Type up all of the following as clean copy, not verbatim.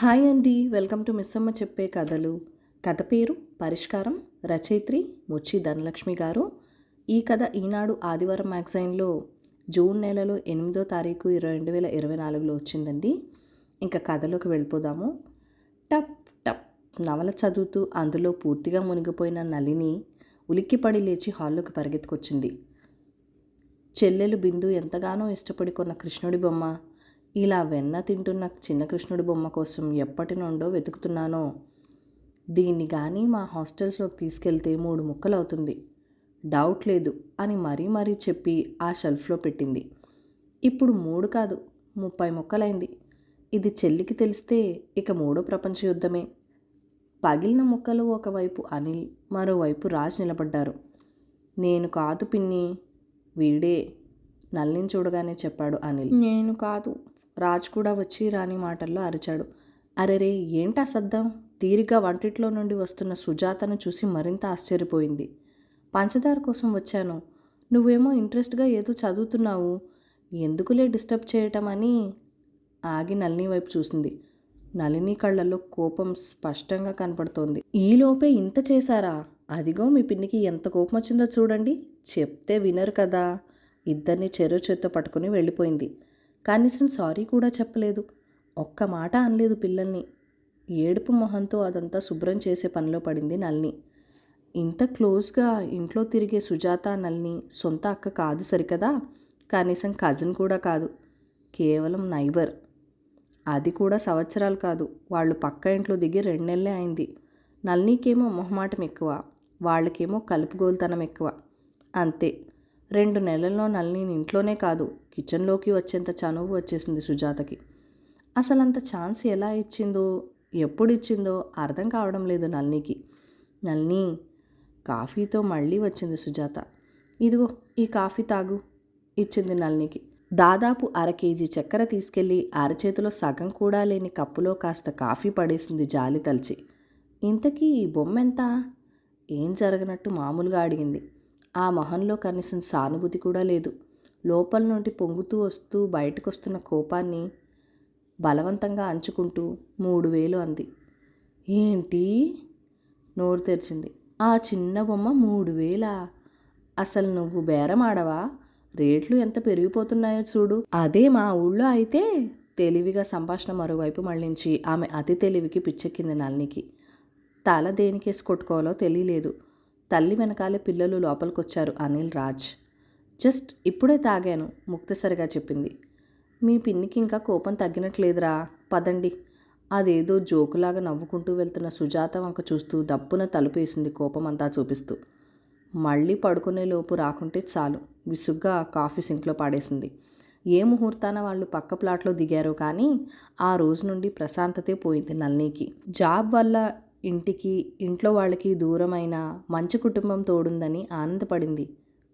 Hi అండి, welcome to Missamma చెప్పే కథలు. కథ పేరు పరిష్కారం. రచయిత్రి ముచ్చి ధనలక్ష్మి గారు. ఈ కథ ఈనాడు ఆదివారం మ్యాగజైన్లో జూన్ నెలలో 8వ తారీఖు 2024లో వచ్చిందండి. ఇంకా కథలోకి వెళ్ళిపోదాము. టప్ టప్ నవల చదువుతూ అందులో పూర్తిగా మునిగిపోయిన నళిని ఉలిక్కిపడి లేచి హాల్లోకి పరిగెత్తుకొచ్చింది. చెల్లెలు బిందు ఎంతగానో ఇష్టపడి కొన్న కృష్ణుడి బొమ్మ, ఇలా వెన్న తింటున్న చిన్న కృష్ణుడి బొమ్మ కోసం ఎప్పటి నుండో వెతుకుతున్నానో. దీన్ని కానీ మా హాస్టల్స్లోకి తీసుకెళ్తే 3 ముక్కలు అవుతుంది, డౌట్ లేదు అని మరీ చెప్పి ఆ షెల్ఫ్లో పెట్టింది. ఇప్పుడు 3 కాదు 30 ముక్కలైంది. ఇది చెల్లికి తెలిస్తే ఇక 3వ ప్రపంచ యుద్ధమే. పగిలిన ముక్కలు ఒకవైపు అనిల్, మరోవైపు రాజ్ నిలబడ్డారు. నేను కాదు పిన్ని, వీడే, నల్లిని చూడగానే చెప్పాడు అనిల్. నేను కాదు, రాజ్ కూడా వచ్చి రాని మాటల్లో అరిచాడు. అరెరే ఏంటా సద్దం? తీరిగ్గా వంటిట్లో నుండి వస్తున్న సుజాతను చూసి మరింత ఆశ్చర్యపోయింది. పంచదార కోసం వచ్చాను, నువ్వేమో ఇంట్రెస్ట్గా ఏదో చదువుతున్నావు, ఎందుకులే డిస్టర్బ్ చేయటం అని ఆగి నళిని వైపు చూసింది. నళిని కళ్ళల్లో కోపం స్పష్టంగా కనపడుతోంది. ఈలోపే ఇంత చేశారా? అదిగో మీ పిన్నికి ఎంత కోపం వచ్చిందో చూడండి, చెప్తే వినరు కదా. ఇద్దరిని చెరో చేత్తో పట్టుకుని వెళ్ళిపోయింది. కనీసం సారీ కూడా చెప్పలేదు, ఒక్క మాట అనలేదు పిల్లల్ని. ఏడుపు మొహంతో అదంతా శుభ్రం చేసే పనిలో పడింది నళిని. ఇంత క్లోజ్గా ఇంట్లో తిరిగే సుజాత నళిని సొంత అక్క కాదు సరికదా, కనీసం కజిన్ కూడా కాదు, కేవలం నైబర్. అది కూడా సంవత్సరాలు కాదు, వాళ్ళు పక్క ఇంట్లో దిగి 2 నెలలే అయింది. నళినికేమో మొహమాటం ఎక్కువ, వాళ్ళకేమో కలుపుగోలుతనం ఎక్కువ. అంతే, 2 నెలల్లో నళిని ఇంట్లోనే కాదు కిచెన్లోకి వచ్చేంత చనువు వచ్చేసింది సుజాతకి. అసలంత ఛాన్స్ ఎలా ఇచ్చిందో, ఎప్పుడు ఇచ్చిందో అర్థం కావడం లేదు నళినికి. నళిని, కాఫీతో మళ్ళీ వచ్చింది సుజాత. ఇదిగో ఈ కాఫీ తాగు, ఇచ్చింది నళినికి. దాదాపు 1/2 కేజీ చక్కెర తీసుకెళ్ళి అరచేతిలో సగం కూడా లేని కప్పులో కాస్త కాఫీ పడేసింది జాలి తలిచి. ఇంతకీ ఈ బొమ్మ ఎంత? ఏం జరగనట్టు మామూలుగా అడిగింది. ఆ మొహంలో కనీసం సానుభూతి కూడా లేదు. లోపల నుండి పొంగుతూ వస్తూ బయటకొస్తున్న కోపాన్ని బలవంతంగా అంచుకుంటూ 3000 అంది. ఏంటి? నోరు తెరిచింది. ఆ చిన్న బొమ్మ 3000? అసలు నువ్వు బేరం ఆడవా? రేట్లు ఎంత పెరిగిపోతున్నాయో చూడు. అదే మా ఊళ్ళో అయితే. తెలివిగా సంభాషణ మరోవైపు మళ్ళించి ఆమె అతి తెలివికి పిచ్చెక్కింది నళినికి. తల దేనికేసి కొట్టుకోవాలో తెలియలేదు. తల్లి వెనకాలే పిల్లలు లోపలికొచ్చారు అనిల్, రాజ్. జస్ట్ ఇప్పుడే తాగాను, ముక్తసరిగా చెప్పింది. మీ పిన్నికి ఇంకా కోపం తగ్గినట్లేదురా, పదండి. అదేదో జోకులాగా నవ్వుకుంటూ వెళ్తున్న సుజాత వంక చూస్తూ దప్పున తలుపేసింది కోపమంతా చూపిస్తూ. మళ్ళీ పడుకునేలోపు రాకుంటే చాలు, విసుగ్గా కాఫీ సింక్లో పాడేసింది. ఏ ముహూర్తాన వాళ్ళు పక్క ప్లాట్లో దిగారో కానీ ఆ రోజు నుండి ప్రశాంతతే పోయింది నళినికి. జాబ్ వల్ల ఇంటికి ఇంట్లో వాళ్ళకి దూరమైన మంచి కుటుంబం తోడుందని ఆనందపడింది.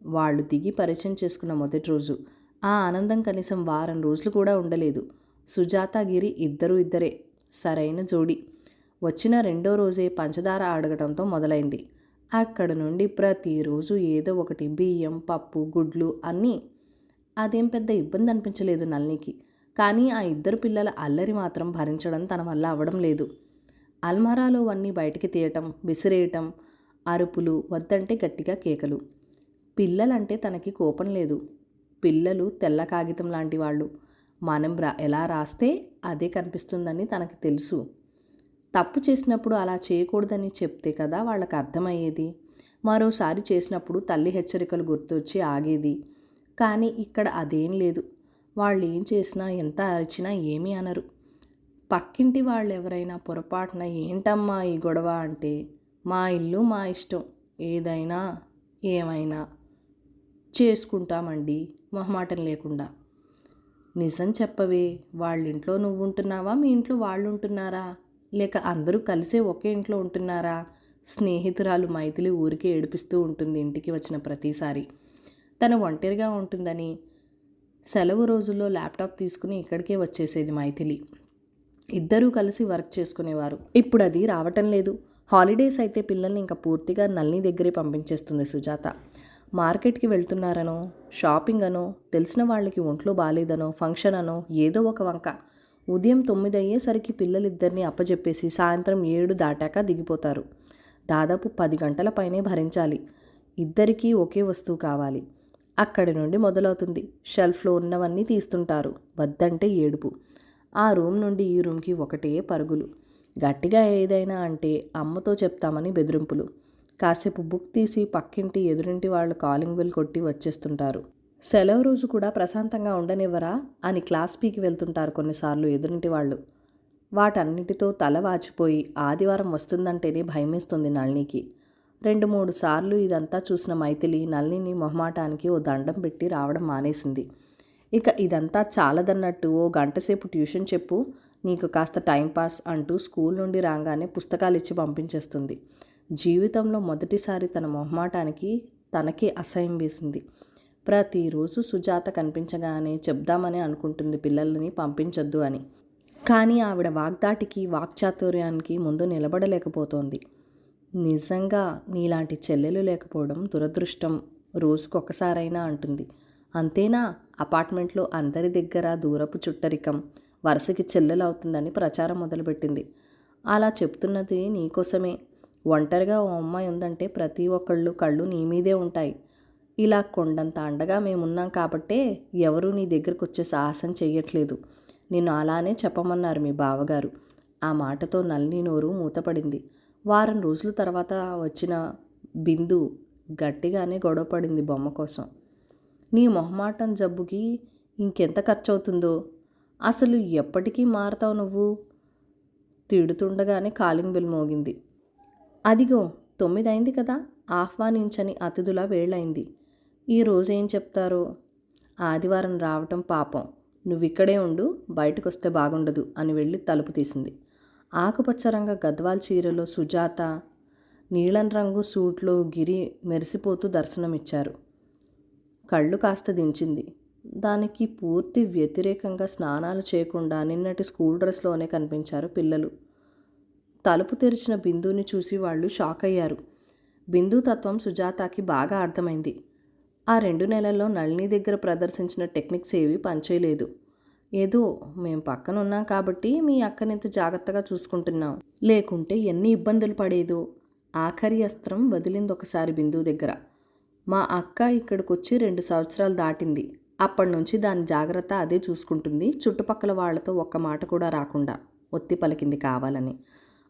వాళ్ళు దిగి పరిచయం చేసుకున్న మొదటి రోజు ఆ ఆనందం కనీసం వారం రోజులు కూడా ఉండలేదు. సుజాత గిరి ఇద్దరే సరైన జోడి. వచ్చిన 2వ రోజే పంచదార అడగడంతో మొదలైంది. అక్కడ నుండి ప్రతిరోజు ఏదో ఒకటి, బియ్యం, పప్పు, గుడ్లు అన్నీ. అదేం పెద్ద ఇబ్బంది అనిపించలేదు నళినికి. కానీ ఆ 2 పిల్లల అల్లరి మాత్రం భరించడం తన వల్ల అవ్వడం లేదు. అల్మారాలో అన్నీ బయటికి తీయటం, విసిరేయటం, అరుపులు, వద్దంటే గట్టిగా కేకలు. పిల్లలంటే తనకి కోపం లేదు. పిల్లలు తెల్ల కాగితం లాంటి వాళ్ళు. మనం ఎలా రాస్తే అదే కనిపిస్తుందని తనకి తెలుసు. తప్పు చేసినప్పుడు అలా చేయకూడదని చెప్తే కదా వాళ్ళకి అర్థమయ్యేది. మరోసారి చేసినప్పుడు తల్లి హెచ్చరికలు గుర్తొచ్చి ఆగేది. కానీ ఇక్కడ అదేం లేదు. వాళ్ళు ఏం చేసినా ఎంత అరిచినా ఏమీ అనరు. పక్కింటి వాళ్ళు ఎవరైనా పొరపాటున ఏంటమ్మా ఈ గొడవ అంటే, మా ఇల్లు మా ఇష్టం, ఏదైనా ఏమైనా చేసుకుంటామండి మొహమాటం లేకుండా. నిజం చెప్పవే, వాళ్ళింట్లో నువ్వు ఉంటున్నావా, మీ ఇంట్లో వాళ్ళు ఉంటున్నారా, లేక అందరూ కలిసే ఒకే ఇంట్లో ఉంటున్నారా? స్నేహితురాలు మైథిలి ఊరికే ఏడిపిస్తూ ఉంటుంది ఇంటికి వచ్చిన ప్రతిసారి. తను ఒంటరిగా ఉంటుందని సెలవు రోజుల్లో ల్యాప్టాప్ తీసుకుని ఇక్కడికే వచ్చేసేది మైథిలి. ఇద్దరూ కలిసి వర్క్ చేసుకునేవారు. ఇప్పుడు అది రావటం లేదు. హాలిడేస్ అయితే పిల్లల్ని ఇంకా పూర్తిగా నళిని దగ్గరే పంపించేస్తుంది సుజాత. మార్కెట్కి వెళ్తున్నారనో, షాపింగ్ అనో, తెలిసిన వాళ్ళకి ఒంట్లో బాగాలేదనో, ఫంక్షన్ అనో ఏదో ఒక వంక ఉదయం 9 అయ్యేసరికి పిల్లలిద్దరినీ అప్పచెప్పేసి సాయంత్రం 7 దాటాక దిగిపోతారు. దాదాపు 10 గంటల పైనే భరించాలి. ఇద్దరికీ ఒకే వస్తువు కావాలి. అక్కడి నుండి మొదలవుతుంది. షెల్ఫ్లో ఉన్నవన్నీ తీస్తుంటారు. వద్దంటే ఏడుపు. ఆ రూమ్ నుండి ఈ రూమ్కి ఒకటే పరుగులు. గట్టిగా ఏదైనా అంటే అమ్మతో చెప్తామని బెదిరింపులు. కాసేపు బుక్ తీసి పక్కింటి ఎదురింటి వాళ్ళు కాలింగ్ బెల్ కొట్టి వచ్చేస్తుంటారు. సెలవు రోజు కూడా ప్రశాంతంగా ఉండనివ్వరా అని క్లాస్ పీకి వెళ్తుంటారు కొన్నిసార్లు ఎదురింటి వాళ్ళు. వాటన్నిటితో తల వాచిపోయి ఆదివారం వస్తుందంటేనే భయమేస్తుంది నళినికి. 2-3 సార్లు ఇదంతా చూసిన మైథిలి నళిని మొహమాటానికి ఓ దండం పెట్టి రావడం మానేసింది. ఇక ఇదంతా చాలదన్నట్టు ఓ గంటసేపు ట్యూషన్ చెప్పు, నీకు కాస్త టైంపాస్ అంటూ స్కూల్ నుండి రాగానే పుస్తకాలు ఇచ్చి పంపించేస్తుంది. జీవితంలో మొదటిసారి తన మొహమాటానికి తనకే అసహ్యం వేసింది. ప్రతిరోజు సుజాత కనిపించగానే చెప్దామని అనుకుంటుంది పిల్లలని పంపించొద్దు అని. కానీ ఆవిడ వాగ్దాటికి వాక్చాతుర్యానికి ముందు నిలబడలేకపోతోంది. నిజంగా నీలాంటి చెల్లెలు లేకపోవడం దురదృష్టం, రోజుకొకసారైనా అంటుంది. అంతేనా? అపార్ట్మెంట్లో అందరి దగ్గర దూరపు చుట్టరికం, వరుసకి చెల్లెలు అవుతుందని ప్రచారం మొదలుపెట్టింది. అలా చెప్తున్నది నీకోసమే. ఒంటరిగా ఓ అమ్మాయి ఉందంటే ప్రతి ఒక్కళ్ళు కళ్ళు నీ మీదే ఉంటాయి. ఇలా కొండంత అండగా మేమున్నాం కాబట్టే ఎవరూ నీ దగ్గరకు వచ్చే సాహసం చెయ్యట్లేదు. నిన్ను అలానే చెప్పమన్నారు మీ బావగారు. ఆ మాటతో నళిని నోరు మూతపడింది. వారం రోజుల తర్వాత వచ్చిన బిందు గట్టిగానే గొడవపడింది బొమ్మ కోసం. నీ మొహమాటం జబ్బుకి ఇంకెంత ఖర్చు అవుతుందో, అసలు ఎప్పటికీ మారతావు నువ్వు? తిడుతుండగానే కాలింగ్ బెల్ మోగింది. అదిగో 9 అయింది కదా, ఆహ్వానించని అతిథుల వేళైంది. ఈరోజు ఏం చెప్తారో. ఆదివారం రావటం పాపం. నువ్విక్కడే ఉండు, బయటకొస్తే బాగుండదు అని వెళ్ళి తలుపు తీసింది. ఆకుపచ్చ రంగు గద్వాల్ చీరలో సుజాత, నీలం రంగు సూట్లో గిరి మెరిసిపోతూ దర్శనమిచ్చారు. కళ్ళు కాస్త దించింది. దానికి పూర్తి వ్యతిరేకంగా స్నానాలు చేయకుండా నిన్నటి స్కూల్ డ్రెస్లోనే కనిపించారు పిల్లలు. తలుపు తెరిచిన బిందుని చూసి వాళ్ళు షాక్ అయ్యారు. బిందు తత్వం సుజాతకి బాగా అర్థమైంది. ఆ 2 నెలల్లో నళిని దగ్గర ప్రదర్శించిన టెక్నిక్స్ ఏవి పనిచేయలేదు. ఏదో మేం పక్కన ఉన్నాం కాబట్టి మీ అక్కనింత జాగ్రత్తగా చూసుకుంటున్నాం, లేకుంటే ఎన్ని ఇబ్బందులు పడేదో. ఆఖరి అస్త్రం వదిలింది ఒకసారి బిందు దగ్గర. మా అక్క ఇక్కడికొచ్చి 2 సంవత్సరాలు దాటింది. అప్పటి నుంచి దాని జాగ్రత్త అదే చూసుకుంటుంది, చుట్టుపక్కల వాళ్లతో ఒక్క మాట కూడా రాకుండా ఒత్తి పలికింది కావాలని.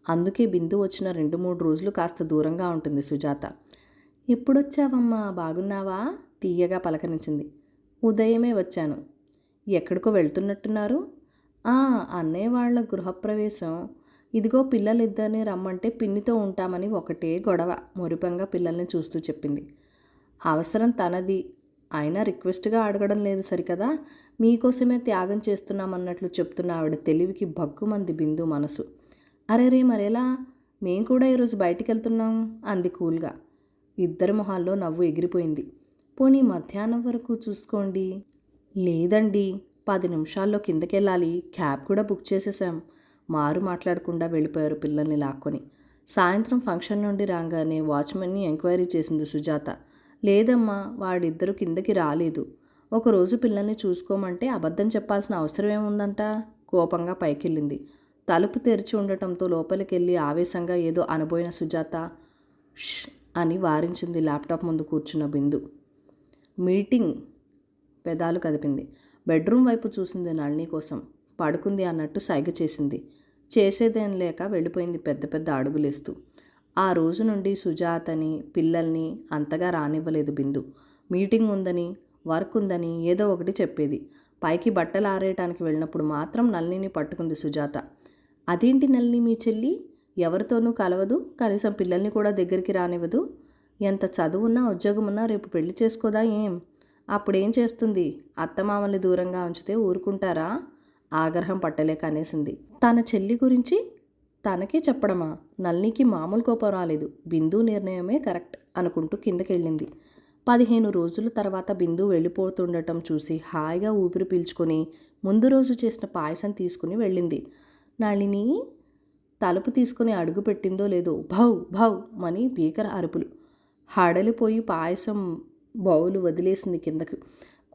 అందుకే బిందు వచ్చిన 2-3 రోజులు కాస్త దూరంగా ఉంటుంది సుజాత. ఎప్పుడొచ్చావమ్మా, బాగున్నావా? తీయగా పలకరించింది. ఉదయమే వచ్చాను. ఎక్కడికో వెళ్తున్నట్టున్నారు? అన్నయ్య వాళ్ళ గృహప్రవేశం. ఇదిగో పిల్లలిద్దరిని రమ్మంటే పిన్నితో ఉంటామని ఒకటే గొడవ, మురిపంగా పిల్లల్ని చూస్తూ చెప్పింది. అవసరం తనది, అయినా రిక్వెస్ట్గా అడగడం లేదు సరికదా. మీకోసమే త్యాగం చేస్తున్నామన్నట్లు చెప్తున్న ఆవిడ తెలివికి భగ్గుమంది బిందు మనసు. అరేరే, మరెలా? మేం కూడా ఈరోజు బయటికి వెళ్తున్నాం అంది కూల్గా. ఇద్దరి మొహాల్లో నవ్వు ఎగిరిపోయింది. పోనీ మధ్యాహ్నం వరకు చూసుకోండి. లేదండి, 10 నిమిషాల్లో కిందకెళ్ళాలి, క్యాబ్ కూడా బుక్ చేసేసాం. మారు మాట్లాడకుండా వెళ్ళిపోయారు పిల్లల్ని లాక్కొని. సాయంత్రం ఫంక్షన్ నుండి రాగానే వాచ్మెన్ని ఎంక్వైరీ చేసింది సుజాత. లేదమ్మా, వాడిద్దరూ కిందకి రాలేదు. ఒకరోజు పిల్లల్ని చూసుకోమంటే అబద్ధం చెప్పాల్సిన అవసరం ఏముందంట? కోపంగా పైకెళ్ళింది. తలుపు తెరిచి ఉండటంతో లోపలికెళ్ళి ఆవేశంగా ఏదో అనబోయిన సుజాత ష్ అని వారించింది ల్యాప్టాప్ ముందు కూర్చున్న బిందు. మీటింగ్ పెదాలు కదిపింది. బెడ్రూమ్ వైపు చూసింది నళిని కోసం. పడుకుంది అన్నట్టు సైగ చేసింది. చేసేదేం లేక వెళ్ళిపోయింది పెద్ద పెద్ద అడుగులేస్తూ. ఆ రోజు నుండి సుజాతని పిల్లల్ని అంతగా రానివ్వలేదు బిందు. మీటింగ్ ఉందని, వర్క్ ఉందని ఏదో ఒకటి చెప్పేది. పైకి బట్టలు ఆరేయటానికి వెళ్ళినప్పుడు మాత్రం నళినిని పట్టుకుంది సుజాత. అదేంటి నళిని, మీ చెల్లి ఎవరితోనూ కలవదు, కనీసం పిల్లల్ని కూడా దగ్గరికి రానివ్వదు. ఎంత చదువున్నా ఉద్యోగమున్నా రేపు పెళ్లి చేసుకోదా ఏం? అప్పుడేం చేస్తుంది? అత్తమామల్ని దూరంగా ఉంచితే ఊరుకుంటారా? ఆగ్రహం పట్టలేక అనేసింది. తన చెల్లి గురించి తనకే చెప్పడమా? నళినికి మామూలు కోపం రాలేదు. బిందు నిర్ణయమే కరెక్ట్ అనుకుంటూ కిందకెళ్ళింది. 15 రోజుల తర్వాత బిందు వెళ్ళిపోతుండటం చూసి హాయిగా ఊపిరి పీల్చుకొని ముందు రోజు చేసిన పాయసం తీసుకుని వెళ్ళింది. నళిని తలుపు తీసుకుని అడుగు పెట్టిందో లేదో భౌ భౌ అని భీకర అరుపులు. హడలిపోయి పాయసం బౌలు వదిలేసింది కిందకు.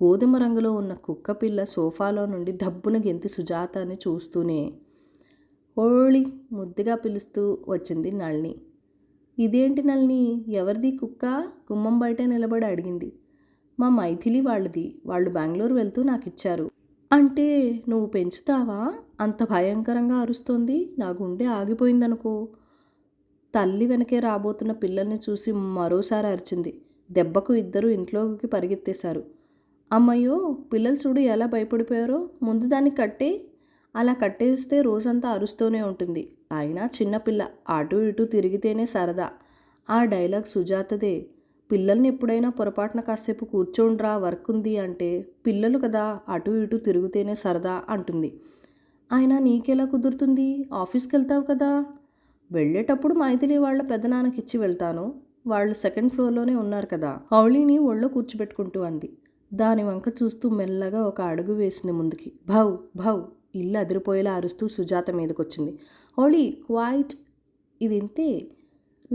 గోధుమ రంగులో ఉన్న కుక్క పిల్ల సోఫాలో నుండి డబ్బున గెంతి సుజాతని చూస్తూనే హోళీ ముద్దుగా పిలుస్తూ వచ్చింది నళిని. ఇదేంటి నళిని, ఎవరిది కుక్క? గుమ్మం బయటే నిలబడి అడిగింది. మా మైథిలి వాళ్ళది, వాళ్ళు బెంగళూరు వెళ్తూ నాకు ఇచ్చారు. అంటే నువ్వు పెంచుతావా? అంత భయంకరంగా అరుస్తోంది. నా గుండె ఆగిపోయిందనుకో. తల్లి వెనకే రాబోతున్న పిల్లల్ని చూసి మరోసారి అరిచింది. దెబ్బకు ఇద్దరు ఇంట్లోకి పరిగెత్తేశారు. అమ్మయ్యో, పిల్లలు చూడు ఎలా భయపడిపోయారో. ముందు దాన్ని కట్టే. అలా కట్టేస్తే రోజంతా అరుస్తూనే ఉంటుంది. అయినా చిన్నపిల్ల, అటు ఇటు తిరిగితేనే సరదా. ఆ డైలాగ్ సుజాతదే. పిల్లల్ని ఎప్పుడైనా పొరపాటున కాసేపు కూర్చోండ్రా వర్క్ ఉంది అంటే పిల్లలు కదా అటు ఇటు తిరుగుతేనే సరదా అంటుంది. అయినా నీకెలా కుదురుతుంది? ఆఫీస్కి వెళ్తావు కదా. వెళ్ళేటప్పుడు మైథిలి వాళ్ళ పెద్దనాన్నకి ఇచ్చి వెళ్తాను. వాళ్ళు సెకండ్ ఫ్లోర్లోనే ఉన్నారు కదా. హౌళీని ఒళ్ళో కూర్చోబెట్టుకుంటూ అంది. దాని వంక చూస్తూ మెల్లగా ఒక అడుగు వేసింది ముందుకి. భౌ భౌ ఇల్లు అదిరిపోయేలా అరుస్తూ సుజాత మీదకొచ్చింది. హౌళీ క్వైట్. ఇది ఇంతే.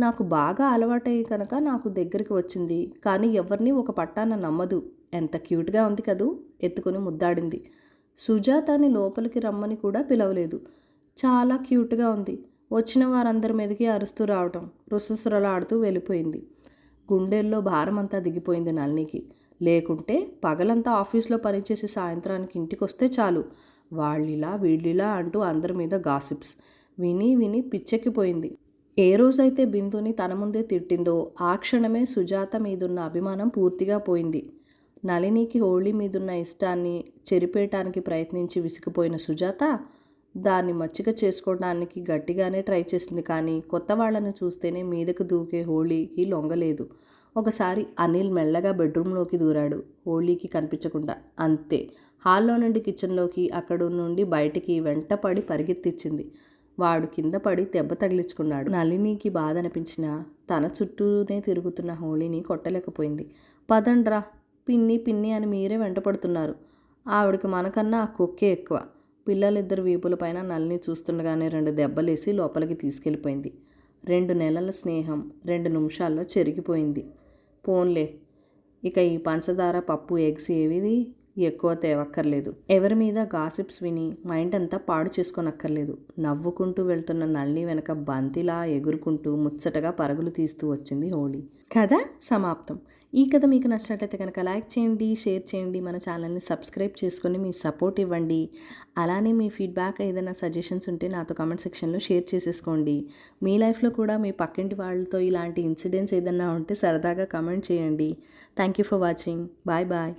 నాకు బాగా అలవాటయ్యి కనుక నాకు దగ్గరికి వచ్చింది. కానీ ఎవరిని ఒక పట్టాన నమ్మదు. ఎంత క్యూట్గా ఉంది కదూ. ఎత్తుకొని ముద్దాడింది. సుజాతని లోపలికి రమ్మని కూడా పిలవలేదు. చాలా క్యూట్గా ఉంది. వచ్చిన వారందరి మీదకి అరుస్తూ రావటం, రుసరుసలాడుతూ వెళ్ళిపోయింది. గుండెల్లో భారమంతా దిగిపోయింది నళినికి. లేకుంటే పగలంతా ఆఫీస్లో పనిచేసి సాయంత్రానికి ఇంటికి వస్తే చాలు, వాళ్ళిలా వీళ్ళిలా అంటూ అందరి మీద గాసిప్స్ విని విని పిచ్చెక్కిపోయింది. ఏ రోజైతే బిందుని తన ముందే తిట్టిందో ఆ క్షణమే సుజాత మీదున్న అభిమానం పూర్తిగా పోయింది. నళినికి హోళీ మీదున్న ఇష్టాన్ని చెరిపేయటానికి ప్రయత్నించి విసిగిపోయిన సుజాత దాన్ని మచ్చిక చేసుకోవడానికి గట్టిగానే ట్రై చేసింది. కానీ కొత్త వాళ్ళని చూస్తేనే మీదకు దూకే హోళీకి లొంగలేదు. ఒకసారి అనిల్ మెల్లగా బెడ్రూమ్లోకి దూరాడు, హోళీకి కనిపించకుండా. అంతే. హాల్లో నుండి కిచెన్లోకి, అక్కడి నుండి బయటికి వెంటపడి పరిగెత్తిచ్చింది. వాడు కింద పడి దెబ్బ తగిలించుకున్నాడు. నళినికి బాధ అనిపించినా తన చుట్టూనే తిరుగుతున్న హోళీని కొట్టలేకపోయింది. పదండ్రా, పిన్ని పిన్ని అని మీరే వెంటపడుతున్నారు. ఆవిడకి మనకన్నా ఆ కుక్కే ఎక్కువ. పిల్లలిద్దరు వీపులపైన నళిని చూస్తుండగానే 2 దెబ్బలేసి లోపలికి తీసుకెళ్ళిపోయింది. 2 నెలల స్నేహం 2 నిమిషాల్లో చెరిగిపోయింది. పోన్లే, ఇక ఈ పంచదార పప్పు ఎగ్స్ ఏవి ఎక్కువ తేవక్కర్లేదు. ఎవరి మీద గాసిప్స్ విని మైండ్ అంతా పాడు చేసుకోనక్కర్లేదు. నవ్వుకుంటూ వెళ్తున్న నళిని వెనక బంతిలా ఎగురుకుంటూ ముచ్చటగా పరుగులు తీస్తూ వచ్చింది హోళీ. కథ సమాప్తం. ఈ కథ మీకు నచ్చినట్లయితే కనుక లైక్ చేయండి, షేర్ చేయండి, మన ఛానల్ని సబ్స్క్రైబ్ చేసుకొని మీ సపోర్ట్ ఇవ్వండి. అలానే మీ ఫీడ్బ్యాక్ ఏదైనా సజెషన్స్ ఉంటే నాతో కామెంట్ సెక్షన్లో షేర్ చేసేసుకోండి. మీ లైఫ్లో కూడా మీ పక్కింటి వాళ్ళతో ఇలాంటి ఇన్సిడెంట్స్ ఏదైనా ఉంటే సరదాగా కామెంట్ చేయండి. Thank you for watching. Bye bye.